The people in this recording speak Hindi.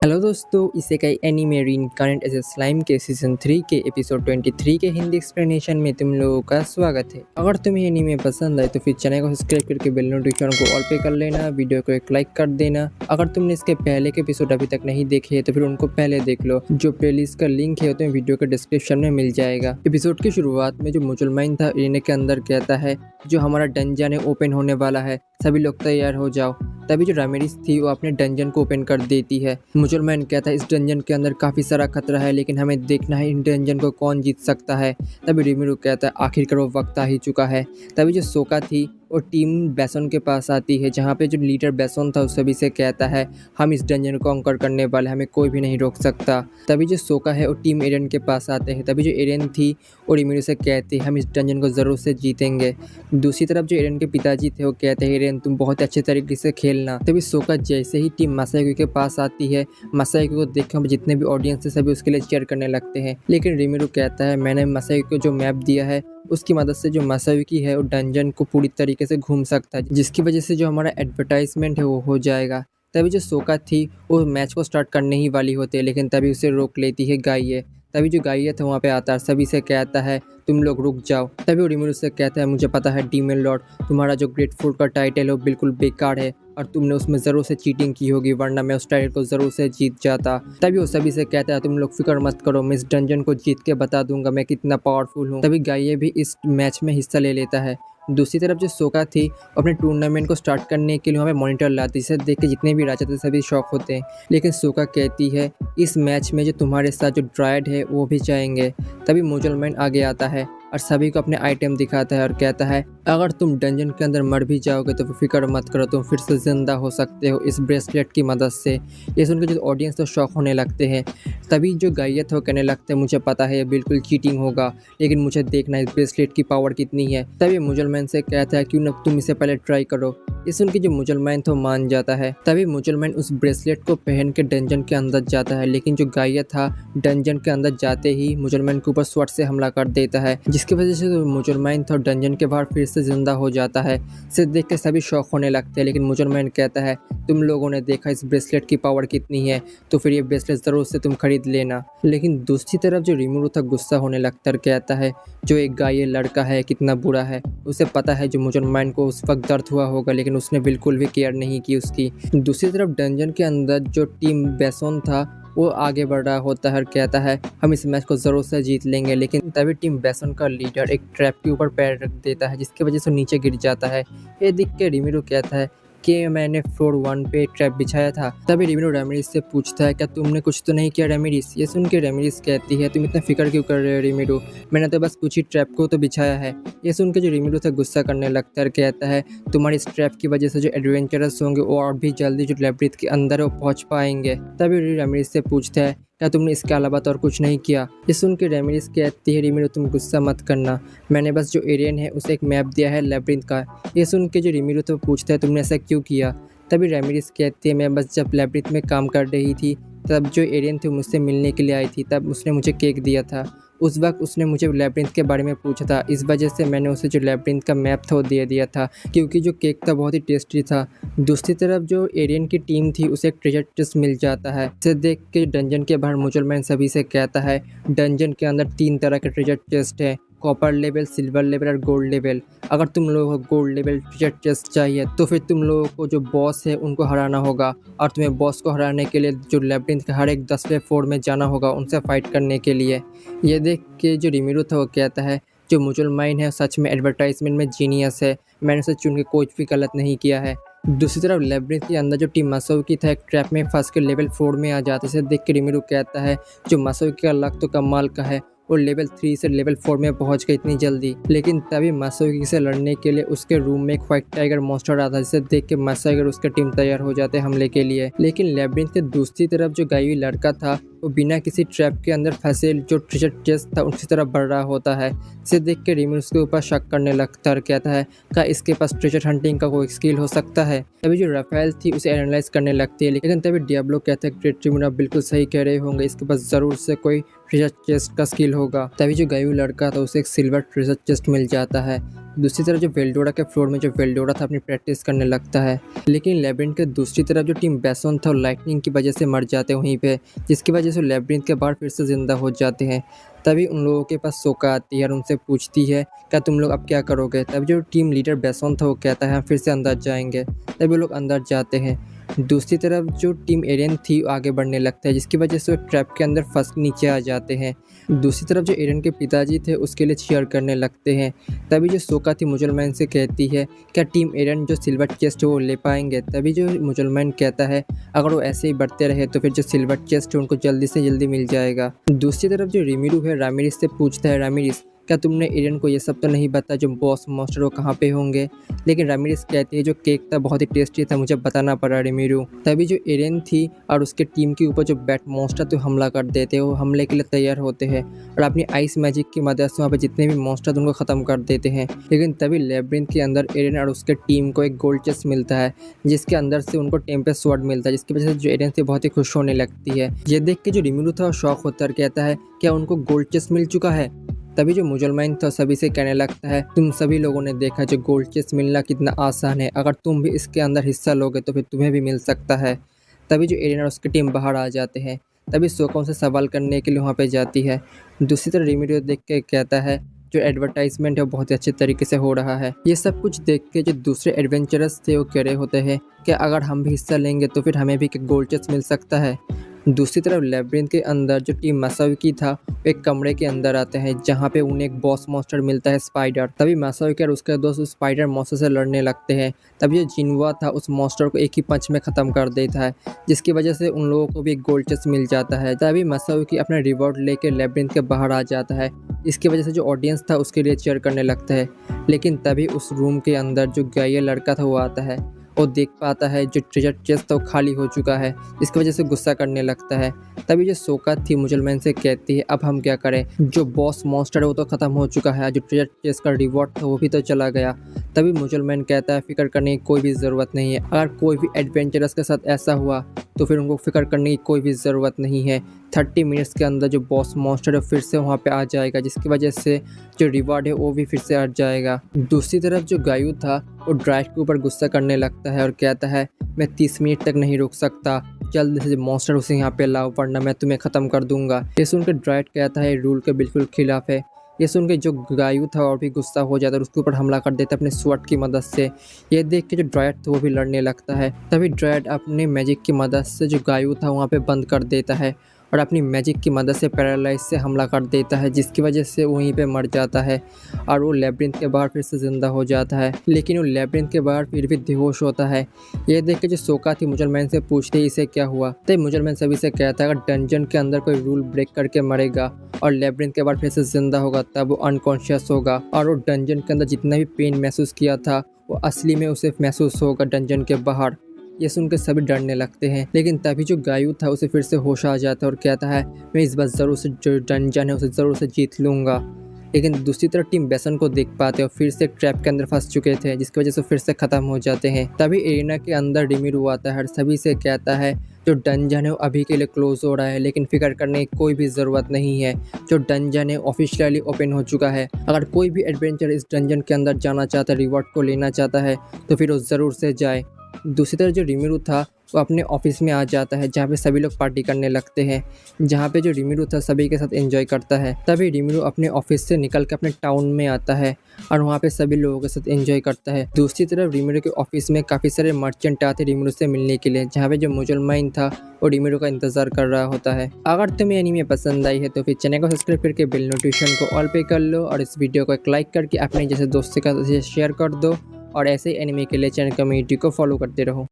हेलो दोस्तों, इसे कई एनीमे रीइंकार्नेट एज ए स्लाइम के सीजन 3 के एपिसोड 23 के हिंदी एक्सप्लेनेशन में तुम लोगों का स्वागत है। अगर तुम्हें एनीमे पसंद आए तो फिर चैनल को सब्सक्राइब करके बेल नोटिफिकेशन को ऑल पे कर लेना, वीडियो को एक लाइक कर देना। अगर तुमने इसके पहले के एपिसोड अभी तक नहीं देखे तो फिर उनको पहले देख लो। जो प्लेलिस्ट का लिंक है तुम्हें वीडियो के डिस्क्रिप्शन में मिल जाएगा। एपिसोड की शुरुआत में जो मुसलमान था इरेने के अंदर कहता है जो हमारा डंजन है ओपन होने वाला है, सभी लोग तैयार हो जाओ। तभी जो रामेरिस थी वो अपने डंजन को ओपन कर देती है। मुसलमान कहता है इस डंजन के अंदर काफ़ी सारा खतरा है, लेकिन हमें देखना है इन डंजन को कौन जीत सकता है। तभी रिमिरू कहता है आखिरकार वो वक्त आ ही चुका है। तभी जो सोका थी वो टीम बेसन के पास आती है, जहाँ पे जो लीडर बेसन था उस सभी से कहता है हम इस डंजन को कॉन्कर करने वाले, हमें कोई भी नहीं रोक सकता। तभी जो सोका है वो टीम एरेन के पास आते हैं। तभी जो एरेन थी वो रिमिरू से कहती है हम इस डंजन को ज़रूर से जीतेंगे। दूसरी तरफ जो एरेन के पिताजी थे वो कहते हैं एरेन तुम बहुत अच्छे तरीके से खेलना। तभी सोका जैसे ही टीम मासायोकी के पास आती है, मासायोकी को देखकर जितने भी ऑडियंस है सभी उसके लिए चीयर करने लगते हैं। लेकिन रिमिरू कहता है मैंने मासायोकी को जो मैप दिया है उसकी मदद से जो मासायोकी है वो डंजन को पूरी तरीके से घूम सकता है, जिसकी वजह से जो हमारा एडवर्टाइजमेंट है वो हो जाएगा। तभी जो सोका थी वो मैच को स्टार्ट करने ही वाली होती है, लेकिन तभी उसे रोक लेती है गाइए। तभी जो गाइए था वहाँ पे आता है, सभी से कहता है तुम लोग रुक जाओ। तभी रिमिरू से कहता है मुझे पता है डीमन लॉर्ड, तुम्हारा जो ग्रेटफुल का टाइटल है वो बिल्कुल बेकार है और तुमने उसमें ज़रूर से चीटिंग की होगी, वरना मैं उस टाइटल को ज़रूर से जीत जाता। तभी वो सभी से कहता है तुम लोग फिक्र मत करो, मैं इस डंजन को जीत के बता दूंगा मैं कितना पावरफुल हूँ। तभी गाइए भी इस मैच में हिस्सा ले लेता है। दूसरी तरफ जो सोका थी अपने टूर्नामेंट को स्टार्ट करने के लिए वहाँ पे मॉनिटर लाती है, जिसे देख के जितने भी राजा थे सभी शॉक होते हैं। लेकिन सोका कहती है इस मैच में जो तुम्हारे साथ जो ड्रायड है वो भी जाएंगे। तभी मुसलमान आगे आता है और सभी को अपने आइटम दिखाता है और कहता है अगर तुम डंजन के अंदर मर भी जाओगे तो फिक्र मत करो, तुम फिर से ज़िंदा हो सकते हो इस ब्रेसलेट की मदद से। ये सुनकर जो ऑडियंस तो शॉक होने लगते हैं। तभी जो गाइया था वो कहने लगते हैं मुझे पता है ये बिल्कुल चीटिंग होगा, लेकिन मुझे देखना है इस ब्रेसलेट की पावर कितनी है। तभी मुसलमान से कहता है क्यों ना तुम इसे पहले ट्राई करो। ये सुन के जो मुसलमान था मान जाता है। तभी मुसलमान उस ब्रेसलेट को पहन के डंजन के अंदर जाता है, लेकिन जो गाइया था डंजन के अंदर जाते ही मुसलमान के ऊपर स्वॉर्ड से हमला कर देता है, जिसकी वजह से जो मुसलमान था डंजन के बाहर फिर से जिंदा हो जाता है। इसे देख के सभी शॉक होने लगते हैं, लेकिन मुसलमान कहता है तुम लोगों ने देखा इस ब्रेसलेट की पावर कितनी है, तो फिर ये ब्रेसलेट ज़रूर से तुम खरीद लेना। लेकिन दूसरी तरफ जो रिमिरू था गुस्सा होने लगता है, कहता है जो एक गाय लड़का है कितना बुरा है, उसे पता है जो मुसलमान को उस वक्त दर्द हुआ होगा, लेकिन उसने बिल्कुल भी केयर नहीं की उसकी। दूसरी तरफ डंजन के अंदर जो टीम बेसोन था वो आगे बढ़ रहा होता है और कहता है हम इस मैच को ज़रूर से जीत लेंगे। लेकिन तभी टीम बेसन का लीडर एक ट्रैप के ऊपर पैर रख देता है, जिसकी वजह से नीचे गिर जाता है। ये देख के रिमिरू कहता है कि मैंने फ्लोर 1 पे ट्रैप बिछाया था। तभी रिमिरू रेमिरिस से पूछता है क्या तुमने कुछ तो नहीं किया रेमिरिस। ये सुन के रेमिरिस कहती है तुम इतना फिक्र क्यों कर रहे हो रिमिरू, मैंने तो बस कुछ ही ट्रैप को तो बिछाया है। ये सुन के जो रिमिरू था गुस्सा करने लगता है, कहता है तुम्हारी इस ट्रैप की वजह से जो एडवेंचरस होंगे वो और भी जल्दी जो लेब्रिथ के अंदर है वो पहुँच पाएंगे। तभी रेमिरिस से पूछता है क्या तुमने इसके अलावा तो और कुछ नहीं किया। ये सुन के रेमिरिस कहती है रिमिरू तुम गुस्सा मत करना, मैंने बस जो एरियन है उसे एक मैप दिया है लेब्रिथ का। ये सुन के जो रिमिरू तो पूछता है तुमने ऐसा क्यों किया। तभी रेमिरिस कहती है मैं बस जब लेब्रिथ में काम कर रही थी तब जो एरियन थे मुझसे मिलने के लिए आई थी, तब उसने मुझे केक दिया था। उस वक्त उसने मुझे लेब्रिथ के बारे में पूछा था, इस वजह से मैंने उसे जो लेब्रिथ का मैप था वो दे दिया था, क्योंकि जो केक था बहुत ही टेस्टी था। दूसरी तरफ जो एरियन की टीम थी उसे एक ट्रेजर चेस्ट मिल जाता है। इसे देख के डंजन के बाहर मुसलमान सभी से कहता है डंजन के अंदर 3 तरह के ट्रेजर चेस्ट है, कॉपर लेवल, सिल्वर लेवल और गोल्ड लेवल। अगर तुम लोगों को गोल्ड लेवल ट्रेजर चेस्ट चाहिए तो फिर तुम लोगों को जो बॉस है उनको हराना होगा, और तुम्हें बॉस को हराने के लिए जो लेब्रिथ के हर एक 10वें फ्लोर में जाना होगा उनसे फाइट करने के लिए। ये देख के जो रिमिरू था वो कहता है जो मुसलमान है सच में एडवर्टाइजमेंट में जीनियस है, मैंने उसे चुन के कोई भी गलत नहीं किया है। दूसरी तरफ लेब्रिथ के अंदर जो टीम मासायोकी था एक ट्रैप में फंस के लेवल 4 में आ जाता है। इसे देख के रिमिरू कहता है जो मासायोकी का लक तो कमाल का है, वो लेवल 3 से लेवल 4 में पहुंच गई इतनी जल्दी। लेकिन तभी मासायोकी से लड़ने के लिए उसके रूम में एक व्हाइट टाइगर मॉन्स्टर आता है, जिसे देख के मासायोकी और उसकी टीम तैयार हो जाते हैं हमले के लिए। लेकिन लेब्रिथ के दूसरी तरफ जो गायवी लड़का था वो बिना किसी ट्रैप के अंदर फंसे जो ट्रेजर चेस्ट था उनकी तरफ बढ़ रहा होता है। इसे देख के रिमिरू उसके ऊपर शक करने लगता है, कहता है क्या इसके पास ट्रेजर हंटिंग का कोई स्किल हो सकता है। तभी जो राफेल थी उसे एनालाइज करने लगती है, लेकिन तभी डियाब्लो कहता है ग्रेट रिमिरू आप बिल्कुल सही कह रहे होंगे, इसके पास ज़रूर से कोई ट्रेजर चेस्ट का स्किल होगा। तभी जो गायवी लड़का था उसे एक सिल्वर ट्रेजर चेस्ट मिल जाता है, दूसरी तरफ जो वेल्डोरा के फ्लोर में जो वेल्डोरा था अपनी प्रैक्टिस करने लगता है, लेकिन लेब्रिंथ के दूसरी तरफ जो टीम बेसोन था लाइटनिंग की वजह से मर जाते हैं वहीं पे, जिसकी वजह से लेब्रिंथ के बाहर फिर से ज़िंदा हो जाते हैं। तभी उन लोगों के पास सोका आती है और उनसे पूछती है क्या तुम लोग अब क्या करोगे। तभी जो टीम लीडर बेसोन था वो कहता है हम फिर से अंदर जाएंगे। तभी वो लोग अंदर जाते हैं। दूसरी तरफ जो टीम एरेन थी आगे बढ़ने लगता है, जिसकी वजह से वो ट्रैप के अंदर फंस नीचे आ जाते हैं। दूसरी तरफ जो एरेन के पिताजी थे उसके लिए चीयर करने लगते हैं। तभी जो सोका थी मुसलमान से कहती है क्या टीम एरेन जो सिल्वर चेस्ट है वो ले पाएंगे। तभी जो मुसलमान कहता है अगर वो ऐसे ही बढ़ते रहे तो फिर जो सिल्वर चेस्ट है उनको जल्दी से जल्दी मिल जाएगा। दूसरी तरफ जो रिमिरू है रामिरिस से पूछता है रामिरिस क्या तुमने एरेन को ये सब तो नहीं बताया जो बॉस मॉन्स्टर वो कहाँ पे होंगे। लेकिन रामिरिस कहती है जो केक था बहुत ही टेस्टी था, मुझे बताना पड़ा रिमिरू। तभी जो एरेन थी और उसके टीम के ऊपर जो बैट मॉन्स्टर थे हमला कर देते हैं, वो हमले के लिए तैयार होते हैं और अपनी आइस मैजिक की मदद से वहाँ पे जितने भी मॉन्स्टर थे उनको ख़त्म कर देते हैं। लेकिन तभी लेब्रिंथ के अंदर एरेन और उसके टीम को एक गोल्ड चेस्ट मिलता है, जिसके अंदर से उनको टेम्पेस्ट स्वॉर्ड मिलता है, जिसकी वजह से जो एरेन से बहुत ही खुश होने लगती है। ये देख के जो रिमिरू था वो शौक होता है, कहता है क्या उनको गोल्ड चेस्ट मिल चुका है। तभी जो मुसलमान था सभी से कहने लगता है तुम सभी लोगों ने देखा जो गोल्ड चेस्ट मिलना कितना आसान है, अगर तुम भी इसके अंदर हिस्सा लोगे तो फिर तुम्हें भी मिल सकता है। तभी जो एरेन और उसकी टीम बाहर आ जाते हैं। तभी सोका उनसे सवाल करने के लिए वहाँ पे जाती है। दूसरी तरफ रिमिरो देख के कहता है जो एडवर्टाइजमेंट है वो बहुत ही अच्छे तरीके से हो रहा है। ये सब कुछ देख के जो दूसरे एडवेंचरस थे वो कह रहे होते हैं कि अगर हम भी हिस्सा लेंगे तो फिर हमें भी गोल्ड चेस्ट मिल सकता है। दूसरी तरफ लेब्रिंथ के अंदर जो टीम मासाविकी था एक कमरे के अंदर आते हैं, जहाँ पे उन्हें एक बॉस मॉन्स्टर मिलता है स्पाइडर। तभी मासाविकी और उसके दोस्त उस स्पाइडर मॉन्स्टर से लड़ने लगते हैं। तभी जो जिनवा था उस मॉन्स्टर को एक ही पंच में ख़त्म कर देता है, जिसकी वजह से उन लोगों को भी एक गोल्ड चेस्ट मिल जाता है। तभी मासाविकी अपना रिवॉर्ड लेके लेब्रिंथ के बाहर आ जाता है, इसकी वजह से जो ऑडियंस था उसके लिए चीयर करने लगता है। लेकिन तभी उस रूम के अंदर जो गाय लड़का था वो आता है। वो देख पाता है जो ट्रेजर चेस्ट था वो खाली हो चुका है, इसकी वजह से गुस्सा करने लगता है। तभी जो सोका थी मुसलमान से कहती है अब हम क्या करें, जो बॉस मॉन्स्टर है वो तो ख़त्म हो चुका है, जो ट्रेजर चेस्ट का रिवॉर्ड था वो भी तो चला गया। तभी मुसलमान कहता है फिक्र करने की कोई भी ज़रूरत नहीं है, अगर कोई भी एडवेंचरस के साथ ऐसा हुआ तो फिर उनको फिक्र करने की कोई भी ज़रूरत नहीं है। 30 मिनट्स के अंदर जो बॉस मॉन्स्टर है फिर से वहाँ पे आ जाएगा, जिसकी वजह से जो रिवॉर्ड है वो भी फिर से हट जाएगा। दूसरी तरफ जो गायू था वो ड्राइट के ऊपर गुस्सा करने लगता है और कहता है मैं 30 मिनट तक नहीं रुक सकता, जल्द से मॉन्स्टर उसे यहाँ पे लाओ वरना मैं तुम्हें ख़त्म कर दूंगा। ये सुनकर ड्राइट कहता है रूल के बिल्कुल खिलाफ है। ये सुन के जो गायू था और भी गुस्सा हो जाता है और उसके ऊपर हमला कर देता है अपने स्वॉर्ड की मदद से। ये देख के जो ड्राइट था वो भी लड़ने लगता है। तभी ड्राइट अपने मैजिक की मदद से जो गायू था वहाँ पे बंद कर देता है और अपनी मैजिक की मदद से पैरालाइज से हमला कर देता है, जिसकी वजह से वहीं पे मर जाता है और वो लेब्रिंथ के बाहर फिर से ज़िंदा हो जाता है। लेकिन वो लेब्रिंथ के बाहर फिर भी बेहोश होता है। ये देख के जो सोका थी मुसलमान से पूछते इसे क्या हुआ। तब मुसलमान सभी से कहता है अगर डंजन के अंदर कोई रूल ब्रेक करके मरेगा और लेब्रिंथ के बाहर फिर से ज़िंदा होगा तब वो अनकॉन्शियस होगा और वो डंजन के अंदर जितना भी पेन महसूस किया था वो असली में उसे महसूस होगा डंजन के बाहर। ये सुनकर सभी डरने लगते हैं। लेकिन तभी जो गायू था उसे फिर से होश आ जाता है और कहता है मैं इस बार ज़रूर से जो डंजन है उसे ज़रूर से जीत लूँगा। लेकिन दूसरी तरफ टीम बेसन को देख पाते और फिर से ट्रैप के अंदर फंस चुके थे, जिसकी वजह से फिर से ख़त्म हो जाते हैं। तभी एरिना के अंदर रिमिरू आता है और सभी से कहता है जो डंजन है वो अभी के लिए क्लोज हो रहा है, लेकिन फिक्र करने की कोई भी ज़रूरत नहीं है, जो डंजन है ऑफिशियली ओपन हो चुका है। अगर कोई भी एडवेंचर इस डंजन के अंदर जाना चाहता है, रिवॉर्ड को लेना चाहता है तो फिर वो ज़रूर से जाए। दूसरी तरफ जो रिमिरू था वो अपने ऑफिस में आ जाता है, जहाँ पे सभी लोग पार्टी करने लगते हैं, जहाँ पे जो रिमिरू था सभी के साथ एंजॉय करता है। तभी रिमिरू अपने ऑफिस से निकल के अपने टाउन में आता है और वहाँ पे सभी लोगों के साथ एंजॉय करता है। दूसरी तरफ रिमिरू के ऑफिस में काफ़ी सारे मर्चेंट आते रिमिरू से मिलने के लिए, जहाँ पे जो मुसलमान था वो रिमिरू का इंतजार कर रहा होता है। अगर तुम्हें एनीमे पसंद आई है तो फिर चैनल को सब्सक्राइब करके बेल नोटिफिकेशन को ऑल पे कर लो और इस वीडियो को एक लाइक करके अपने जैसे दोस्तों के साथ शेयर कर दो और ऐसे ही एनीमे के लिए चैनल कम्युनिटी को फॉलो करते रहो।